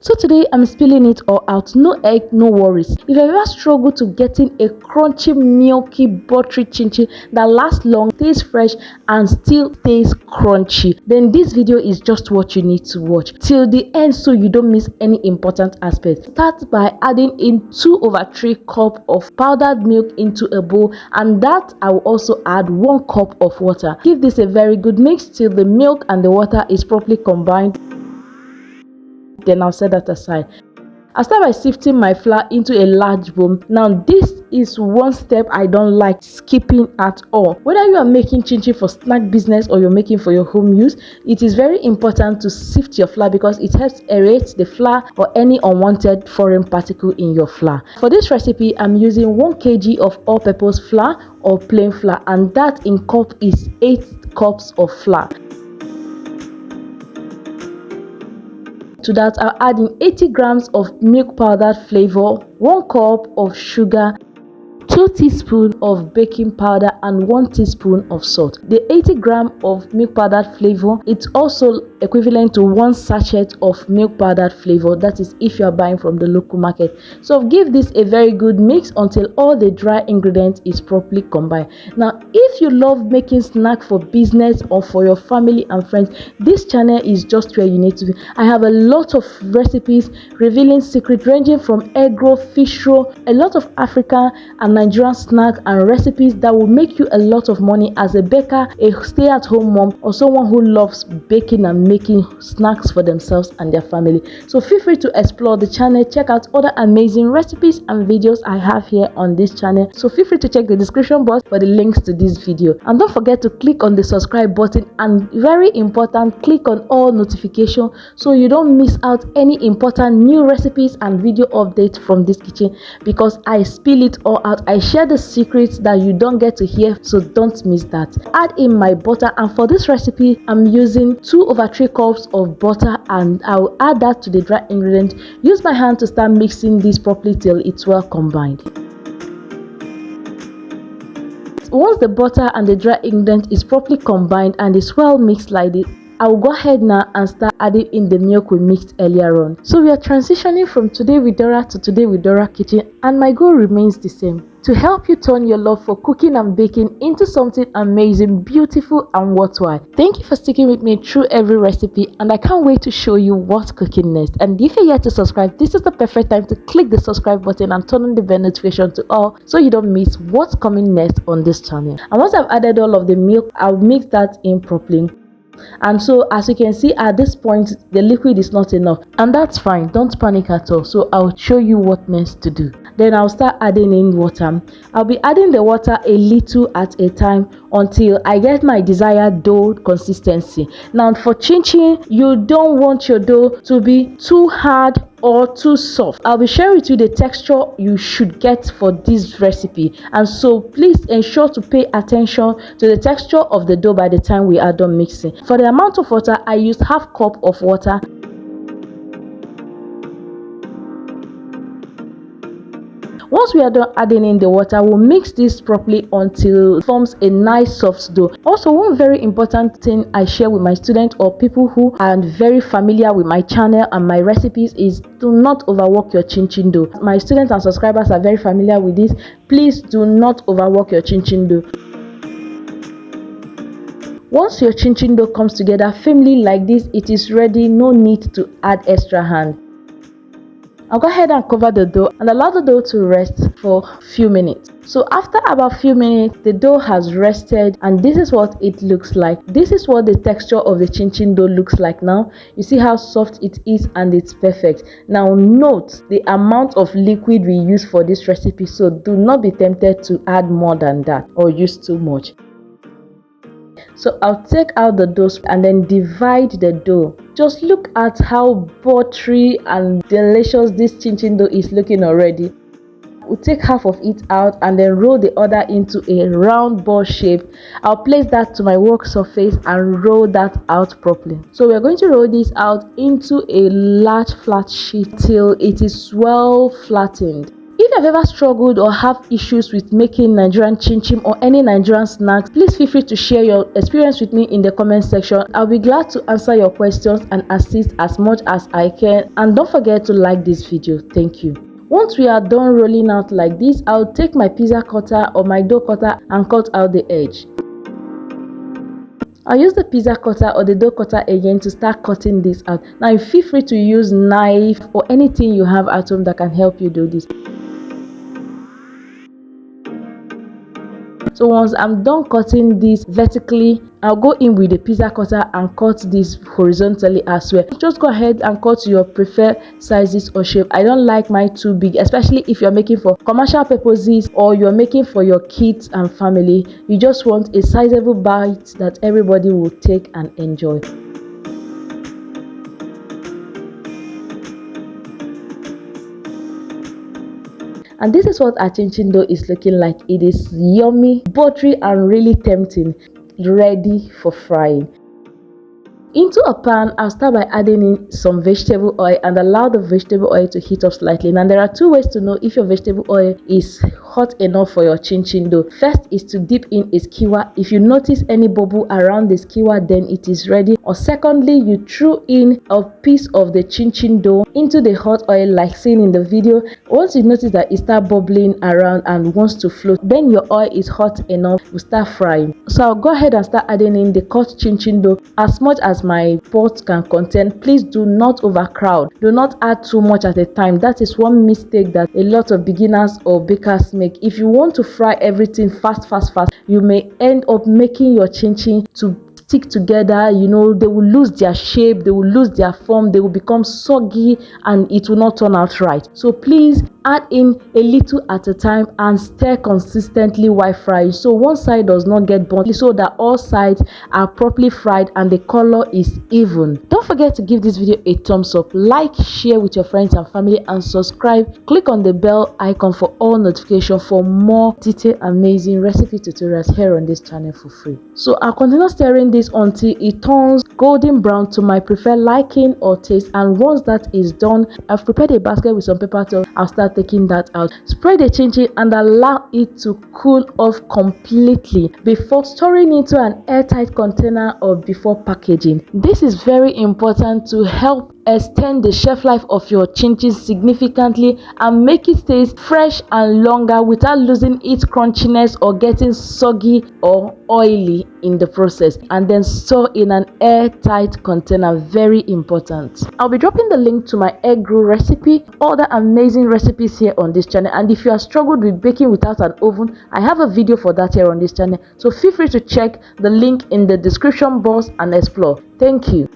So today I'm spilling it all out. No egg, no worries. If you ever struggle to getting a crunchy, milky, buttery chinchin that lasts long, stays fresh and still stays crunchy, then this video is just what you need to watch till the end so you don't miss any important aspect. Start by adding in 2/3 cup of powdered milk into a bowl, and that I will also add 1 cup of water. Give this a very good mix till the milk and the water is properly combined. Then I'll set that aside. I'll start by sifting my flour into a large bowl. Now this is one step I don't like skipping at all. Whether you are making chinchin for snack business or you're making for your home use, it is very important to sift your flour because it helps aerate the flour or any unwanted foreign particle in your flour. For this recipe, I'm using 1 kg of all-purpose flour or plain flour, and that in cup is 8 cups of flour. To that, I'll add in 80 grams of milk powdered flavor, 1 cup of sugar, 2 teaspoons of baking powder and 1 teaspoon of salt. The 80 grams of milk powdered flavor, it's also equivalent to 1 sachet of milk powdered flavor. That is if you are buying from the local market. So give this a very good mix until all the dry ingredients is properly combined. Now if you love making snack for business or for your family and friends, this channel is just where you need to be. I have a lot of recipes revealing secrets ranging from egg roll, fish roll, a lot of African and Nigerian snack and recipes that will make you a lot of money as a baker, a stay-at-home mom, or someone who loves baking and making snacks for themselves and their family. So feel free to explore the channel, check out other amazing recipes and videos I have here on this channel. So feel free to check the description box for the links to this video, and don't forget to click on the subscribe button, and very important, click on all notifications so you don't miss out any important new recipes and video updates from this kitchen, because I spill it all out. I share the secrets that you don't get to hear, so don't miss that. Add in my butter, and for this recipe I'm using 2/3 cups of butter, and I'll add that to the dry ingredient. Use my hand to start mixing this properly till it's well combined. Once the butter and the dry ingredient is properly combined and is well mixed like this, I will go ahead now and start adding in the milk we mixed earlier on. So we are transitioning from Today with Dora to Today with Dora Kitchen, and my goal remains the same: to help you turn your love for cooking and baking into something amazing, beautiful and worthwhile. Thank you for sticking with me through every recipe, and I can't wait to show you what's cooking next. And if you're yet to subscribe, this is the perfect time to click the subscribe button and turn on the bell notification to all so you don't miss what's coming next on this channel. And once I've added all of the milk, I'll mix that in properly. And so as you can see, at this point the liquid is not enough, and that's fine, don't panic at all. So I'll show you what next to do. Then I'll start adding in water. I'll be adding the water a little at a time until I get my desired dough consistency. Now for chinchin, you don't want your dough to be too hard or too soft. I'll be sharing with you the texture you should get for this recipe, and so please ensure to pay attention to the texture of the dough by the time we are done mixing. For the amount of water, I used 1/2 cup of water. Once we are done adding in the water, we'll mix this properly until it forms a nice soft dough. Also, one very important thing I share with my students or people who are very familiar with my channel and my recipes is do not overwork your chinchin dough. My students and subscribers are very familiar with this. Please do not overwork your chinchin dough. Once your chinchin dough comes together firmly like this, it is ready. No need to add extra hand. I'll go ahead and cover the dough and allow the dough to rest for a few minutes. So after about a few minutes, the dough has rested, and this is what it looks like. This is what the texture of the chinchin dough looks like now. You see how soft it is, and it's perfect. Now note the amount of liquid we use for this recipe, so do not be tempted to add more than that or use too much. So I'll take out the dough and then divide the dough. Just look at how buttery and delicious this chinchin dough is looking already. We'll take half of it out and then roll the other into a round ball shape. I'll place that to my work surface and roll that out properly. So we're going to roll this out into a large flat sheet till it is well flattened. If If you've ever struggled or have issues with making Nigerian chinchin or any Nigerian snacks, please feel free to share your experience with me in the comment section. I'll be glad to answer your questions and assist as much as I can. And don't forget to like this video. Thank you. Once we are done rolling out like this, I'll take my pizza cutter or my dough cutter and cut out the edge. I'll use the pizza cutter or the dough cutter again to start cutting this out. Now feel free to use knife or anything you have at home that can help you do this. So once I'm done cutting this vertically, I'll go in with the pizza cutter and cut this horizontally as well. Just go ahead and cut your preferred sizes or shape. I don't like mine too big, especially if you're making for commercial purposes or you're making for your kids and family. You just want a sizable bite that everybody will take and enjoy. And this is what our chinchin dough is looking like. It is yummy, buttery, and really tempting, ready for frying. Into a pan, I'll start by adding in some vegetable oil and allow the vegetable oil to heat up slightly. Now there are two ways to know if your vegetable oil is hot enough for your chinchin dough. First is to dip in a skewer. If you notice any bubble around the skewer, then it is ready. Or secondly, you throw in a piece of the chinchin dough into the hot oil like seen in the video. Once you notice that it starts bubbling around and wants to float, then your oil is hot enough to start frying. So I'll go ahead and start adding in the cut chinchin dough as much as my pot can contain. Please do not overcrowd. Do not add too much at a time. That is one mistake that a lot of beginners or bakers make. If you want to fry everything fast, you may end up making your chinchin to stick together. You know, they will lose their shape, they will lose their form, they will become soggy and it will not turn out right. So please add in a little at a time and stir consistently while frying, so one side does not get burnt, so that all sides are properly fried and the color is even. Don't forget to give this video a thumbs up, like, share with your friends and family, and subscribe. Click on the bell icon for all notifications for more detailed amazing recipe tutorials here on this channel for free. So I'll continue stirring this until it turns golden brown to my preferred liking or taste, and once that is done, I've prepared a basket with some paper towel. I'll start taking that out. Spread the chinchin and allow it to cool off completely before storing into an airtight container or before packaging. This is very important to help extend the shelf life of your chinchin significantly and make it stay fresh and longer without losing its crunchiness or getting soggy or oily in the process. And then store in an airtight container. Very important. I'll be dropping the link to my egg roll recipe, other amazing recipes here on this channel, and if you have struggled with baking without an oven, I have a video for that here on this channel, so feel free to check the link in the description box and explore. Thank you.